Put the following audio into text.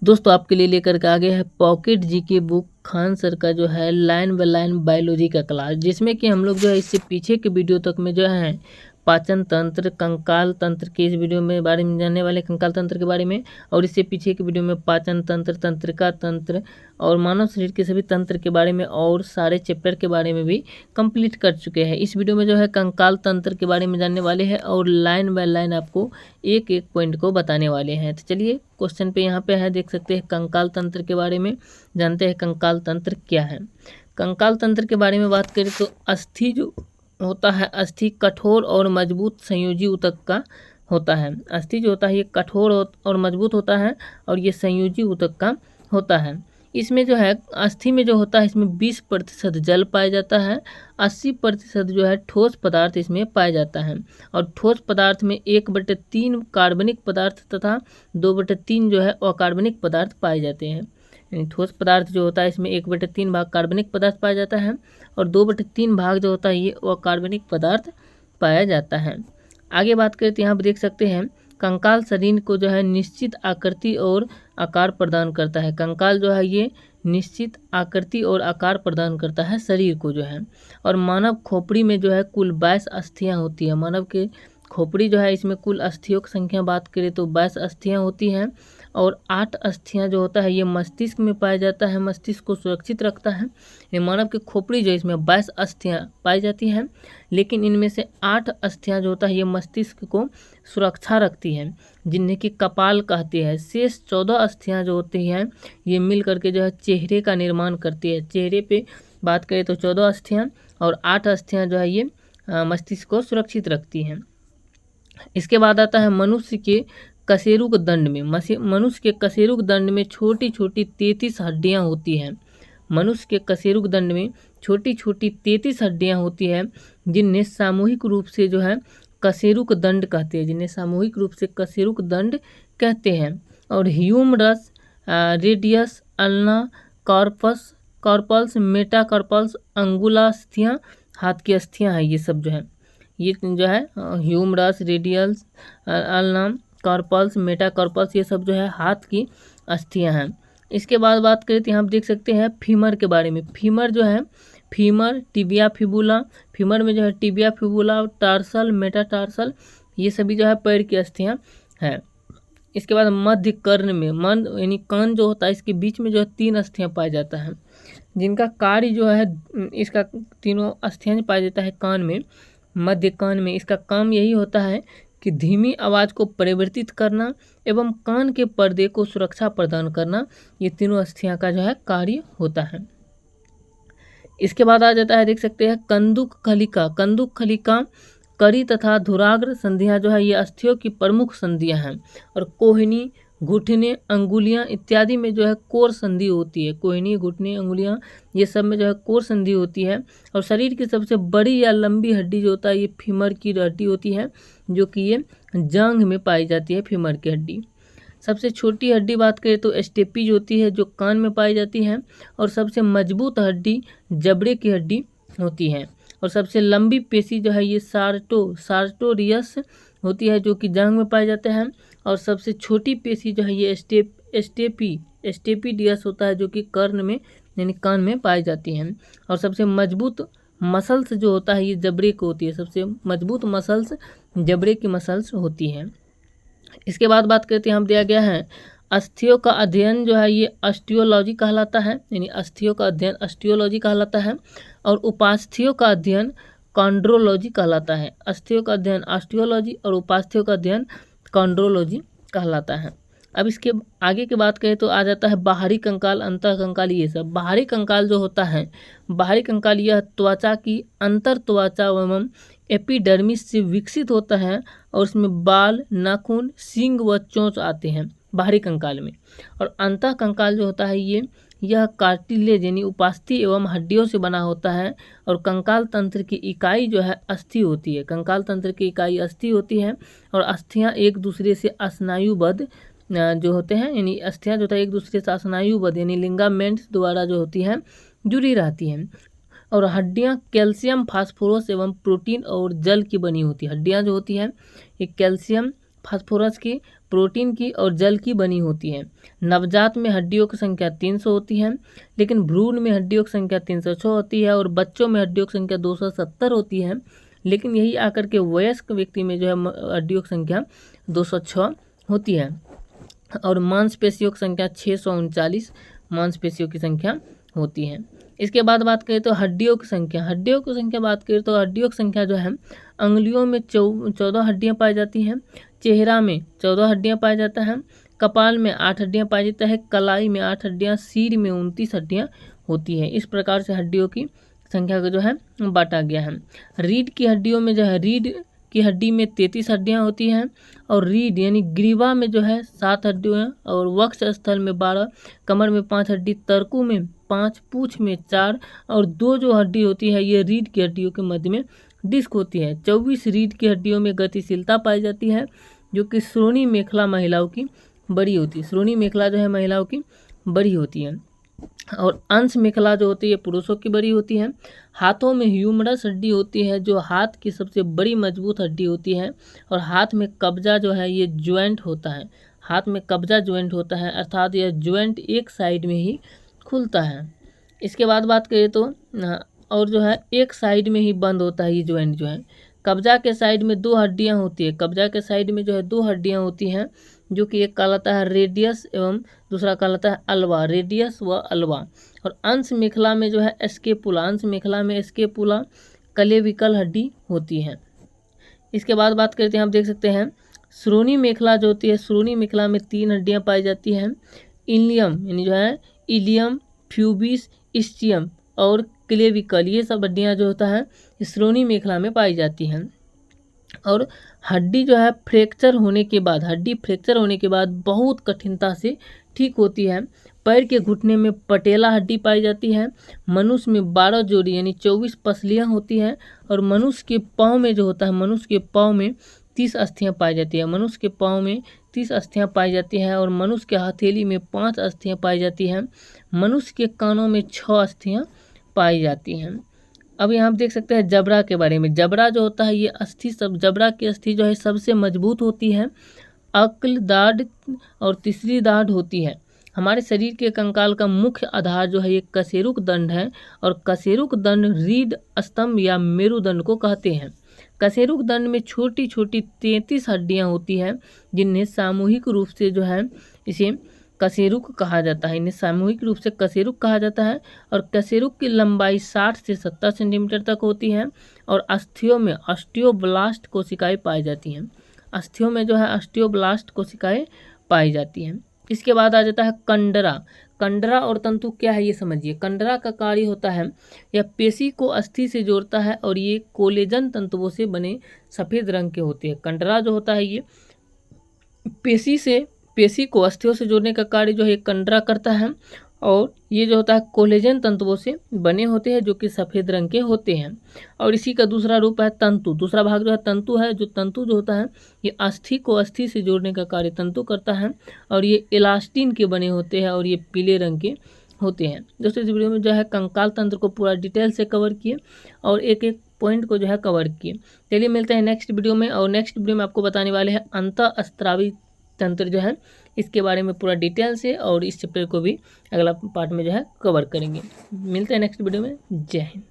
दोस्तों आपके लिए लेकर के आ गए हैं pocket GK book Khan sir का जो है लाइन बाय लाइन बायोलॉजी का क्लास, जिसमें कि हम लोग जो है इससे पीछे के वीडियो तक में जो है पाचन तंत्र, कंकाल तंत्र के इस वीडियो में बारे में जानने वाले कंकाल तंत्र के बारे में, और इससे पीछे के वीडियो में पाचन तंत्र, तंत्रिका तंत्र और मानव शरीर के सभी तंत्र के बारे में और सारे चैप्टर के बारे में भी कंप्लीट कर चुके हैं। इस वीडियो में जो है कंकाल तंत्र के बारे में जानने वाले हैं और लाइन बाय लाइन आपको एक एक पॉइंट को बताने वाले हैं। तो चलिए क्वेश्चन पे यहाँ पे है, देख सकते हैं कंकाल तंत्र के बारे में जानते हैं। कंकाल तंत्र क्या है? कंकाल तंत्र के बारे में बात करें तो अस्थि जो होता है, अस्थि कठोर और मजबूत संयोजी ऊतक का होता है। अस्थि जो होता है ये कठोर और मजबूत होता है और ये संयोजी ऊतक का होता है। इसमें जो है अस्थि में जो होता है इसमें 20% जल पाया जाता है, 80% जो है ठोस पदार्थ इसमें पाया जाता है और ठोस पदार्थ में 1/3 कार्बनिक पदार्थ तथा 2/3 जो है अकार्बनिक पदार्थ पाए जाते हैं। यानी ठोस पदार्थ जो होता है इसमें 1/3 भाग कार्बनिक पदार्थ पाया जाता है और 2/3 भाग जो होता है ये अकार्बनिक पदार्थ पाया जाता है। आगे बात करें तो यहाँ पर देख सकते हैं कंकाल शरीर को जो है निश्चित आकृति और आकार प्रदान करता है। कंकाल जो है ये निश्चित आकृति और आकार प्रदान करता है शरीर को जो है। और मानव खोपड़ी में जो है कुल 22 अस्थियाँ होती है। मानव के खोपड़ी जो है इसमें कुल अस्थियों की संख्या बात करें तो 22 अस्थियाँ होती हैं और 8 अस्थियाँ जो होता है ये मस्तिष्क में पाया जाता है, मस्तिष्क को सुरक्षित रखता है। ये मानव के खोपड़ी जो इसमें 22 अस्थियाँ पाई जाती हैं, लेकिन इनमें से 8 अस्थियाँ जो होता है ये मस्तिष्क को सुरक्षा रखती हैं, जिन्हें कि कपाल कहते हैं। शेष 14 अस्थियाँ जो होती हैं ये मिल करके जो है चेहरे का निर्माण करती है। चेहरे पे बात करें तो 14 अस्थियाँ और 8 अस्थियाँ जो है ये मस्तिष्क को सुरक्षित रखती हैं। इसके बाद आता है मनुष्य के कशेरुक दंड में। मनुष्य के कशेरुक दंड में छोटी छोटी 33 हड्डियाँ होती हैं। मनुष्य के कशेरुक दंड में छोटी छोटी 33 हड्डियाँ होती हैं, जिन्हें सामूहिक रूप से जो है कशेरुक दंड कहते हैं, जिन्हें सामूहिक रूप से कशेरुक दंड कहते हैं। और humerus, radius, ulna, carpals, metacarpals, अंगुलास्थियाँ, हाथ की अस्थियाँ हैं। ये सब जो है ये जो है humerus, radialis, ulna, carpals, metacarpals, ये सब जो है हाथ की अस्थियां हैं। इसके बाद बात करें तो यहाँ आप देख सकते हैं फीमर के बारे में। फीमर जो है फीमर, टिबिया फिबुला, फीमर में जो है टिबिया फिबुला, टार्सल, मेटाटार्सल, ये सभी जो है पैर की अस्थियां हैं। इसके बाद मध्य कर्ण में, मध्य यानी कान जो होता है इसके बीच में जो है 3 अस्थियां पाया जाता है, जिनका कार्य जो है इसका तीनों अस्थियां पाया जाता है कान में, मध्य कान में। इसका काम यही होता है कि धीमी आवाज़ को परिवर्तित करना एवं कान के पर्दे को सुरक्षा प्रदान करना, ये तीनों अस्थियां का जो है कार्य होता है। इसके बाद आ जाता है, देख सकते हैं कंदुक खलिका। कंदुक खलिका, करी तथा धुराग्र संधियां जो है ये अस्थियों की प्रमुख संधियां हैं। और कोहनी, घुटने, अंगुलियां इत्यादि में जो है कोर संधि होती है। कोहनी, घुटने, अंगुलियां ये सब में जो है कोर संधि होती है। और शरीर की सबसे बड़ी या लंबी हड्डी जो होता है ये फीमर की हड्डी होती है, जो कि ये जांघ में पाई जाती है, फीमर की हड्डी। सबसे छोटी हड्डी बात करें तो स्टेपीज होती है, जो कान में पाई जाती है। और सबसे मजबूत हड्डी जबड़े की हड्डी होती है। और सबसे लंबी पेशी जो है ये सार्टोरियस होती है, जो कि जांघ में पाए जाते हैं। और सबसे छोटी पेशी जो है ये स्टेपीडियस होता है, जो कि कर्ण में यानी कान में पाई जाती हैं। और सबसे मजबूत मसल्स जो होता है ये जबड़े को होती है। सबसे मजबूत मसल्स जबड़े की मसल्स होती हैं। इसके बाद बात करते हैं, हम दिया गया है अस्थियों का अध्ययन जो है ये ऑस्टियोलॉजी कहलाता है, यानी अस्थियों का अध्ययन ऑस्टियोलॉजी कहलाता है। और उपास्थियों का अध्ययन कॉन्ड्रोलॉजी कहलाता है। अस्थियों का अध्ययन ऑस्टियोलॉजी और उपास्थियों का अध्ययन कॉन्ड्रोलॉजी कहलाता है। अब इसके आगे की बात करें तो आ जाता है बाहरी कंकाल, अंतर कंकाल, ये सब। बाहरी कंकाल जो होता है, बाहरी कंकाल यह त्वचा की अंतर त्वचा एवं एपिडर्मिस से विकसित होता है और उसमें बाल, नाखून, सींग व चोंच आते हैं बाहरी कंकाल में। और अंतः कंकाल जो होता है यह कार्टिलेज यानी उपास्थि एवं हड्डियों से बना होता है। और कंकाल तंत्र की इकाई जो है अस्थि होती है। कंकाल तंत्र की इकाई अस्थि होती है। और अस्थियां एक दूसरे से स्नायुबद्ध जो होते हैं, यानी अस्थियां जो होता है एक दूसरे से स्नायुबद्ध यानी लिंगामेंट्स द्वारा जो होती हैं जुड़ी रहती हैं। और हड्डियां कैल्शियम, फास्फोरस एवं प्रोटीन और जल की बनी होती है। हड्डियां जो होती हैं ये कैल्शियम, फास्फोरस की, प्रोटीन की और जल की बनी होती है। नवजात में हड्डियों की संख्या 300 होती है, लेकिन भ्रूण में हड्डियों की संख्या 306 होती है और बच्चों में हड्डियों की संख्या 270 होती है। लेकिन यही आकर के वयस्क व्यक्ति में जो है हड्डियों की संख्या 206 होती है और मांसपेशियों की संख्या 639 मांसपेशियों की संख्या होती है। इसके बाद बात करें तो हड्डियों की संख्या बात करें तो हड्डियों की संख्या जो है अंगुलियों में 14 हड्डियां पाई जाती हैं, चेहरा में 14 हड्डियां पाई जाता है, कपाल में 8 हड्डियां पाई जाता है, कलाई में 8 हड्डियां, सिर में 29 हड्डियां होती है। इस प्रकार से हड्डियों की संख्या को जो है बांटा गया है। रीढ़ की हड्डियों में जो है रीढ़ की हड्डी में 33 हड्डियां होती हैं और रीढ़ यानी ग्रीवा में जो है 7 हड्डियां और वक्ष स्थल में 12, कमर में 5 हड्डी, तर्कू में 5, पूंछ में 4 और 2 जो हड्डी होती है ये रीढ़ की हड्डियों के मध्य में डिस्क होती है। 24 रीढ़ की हड्डियों में गतिशीलता पाई जाती है जो कि श्रोणि मेखला महिलाओं की बड़ी होती है। श्रोणि मेखला जो है महिलाओं की बड़ी होती है और अंश मेखला जो होती है पुरुषों की बड़ी होती है। हाथों में ह्यूमरस हड्डी होती है जो हाथ की सबसे बड़ी मजबूत हड्डी होती है और हाथ में कब्जा जो है ये ज्वाइंट होता है। हाथ में कब्जा ज्वाइंट होता है अर्थात यह ज्वाइंट एक साइड में ही खुलता है। इसके बाद बात करें तो और जो है एक साइड में ही बंद होता है ये ज्वाइंट जो है। कब्जा के साइड में 2 हड्डियां होती है, कब्जा के साइड में जो है 2 हड्डियां होती हैं जो कि एक कहलाता है रेडियस एवं दूसरा कहलाता है अल्वा, रेडियस व अल्वा। और अंश मेखला में जो है स्केपुला, अंश मेखला में स्केपुला क्लेविकल हड्डी होती है। इसके बाद बात करते हैं, आप देख सकते हैं श्रोणि मेखला जो होती है, श्रोणि मेखला में 3 हड्डियां पाई जाती हैं, इलियम यानी जो है इलियम, प्यूबिस, इस्चियम और क्लेविकल, ये सब हड्डियां जो होता है श्रोणि मेखला में पाई जाती हैं। और हड्डी जो है फ्रैक्चर होने के बाद, हड्डी फ्रैक्चर होने के बाद बहुत कठिनता से ठीक होती है। पैर के घुटने में पटेला हड्डी पाई जाती है। मनुष्य में 12 जोड़ी यानी 24 पसलियां होती हैं और मनुष्य के पाँव में जो होता है, मनुष्य के पाँव में 30 अस्थियां पाई जाती है। मनुष्य के पाँव में 30 अस्थियां पाई जाती हैं और मनुष्य के हथेली में 5 अस्थियां पाई जाती हैं। मनुष्य के कानों में 6 अस्थियां पाई जाती हैं। अब यहाँ आप देख सकते हैं जबड़ा के बारे में। जबड़ा जो होता है ये अस्थि सब, जबड़ा की अस्थि जो है सबसे मजबूत होती है। अक्ल, दाढ़ और तीसरी दाढ़ होती है। हमारे शरीर के कंकाल का मुख्य आधार जो है ये कशेरुक दंड है और कशेरुक दंड रीढ़ स्तंभ या मेरुदंड को कहते हैं। कशेरुक दंड में छोटी छोटी 33 हड्डियां होती हैं जिन्हें सामूहिक रूप से जो है इसे कशेरुक कहा जाता है। इन्हें सामूहिक रूप से कशेरुक कहा जाता है और कशेरुक की लंबाई 60 से 70 सेंटीमीटर तक होती है और अस्थियों में ऑस्टियोब्लास्ट कोशिकाएं पाई जाती हैं। अस्थियों में जो है ऑस्टियोब्लास्ट कोशिकाएं पाई जाती हैं। इसके बाद आ जाता है कंडरा। कंडरा और तंतु क्या है ये समझिए। कंडरा का कार्य होता है यह पेशी को अस्थि से जोड़ता है और ये कोलेजन तंतुओं से बने सफ़ेद रंग के होते हैं। कंडरा जो होता है ये पेशी को अस्थियों से जोड़ने का कार्य जो है कंडरा करता है और ये जो होता है कोलेजन तंतुओं से बने होते हैं जो कि सफ़ेद रंग के होते हैं। और इसी का दूसरा रूप है तंतु। दूसरा भाग जो है तंतु है। जो तंतु जो होता है ये अस्थि को अस्थि से जोड़ने का कार्य तंतु करता है और ये इलास्टिन के बने होते हैं और ये पीले रंग के होते हैं। दोस्तों इस वीडियो में जो है कंकाल तंत्र को पूरा डिटेल से कवर किए और एक एक पॉइंट को जो है कवर किए। चलिए मिलते हैं नेक्स्ट वीडियो में और नेक्स्ट वीडियो में आपको बताने वाले हैं अंतःस्त्रावी तंत्र जो है इसके बारे में पूरा डिटेल से और इस चैप्टर को भी अगला पार्ट में जो है कवर करेंगे। मिलते हैं नेक्स्ट वीडियो में। जय हिंद।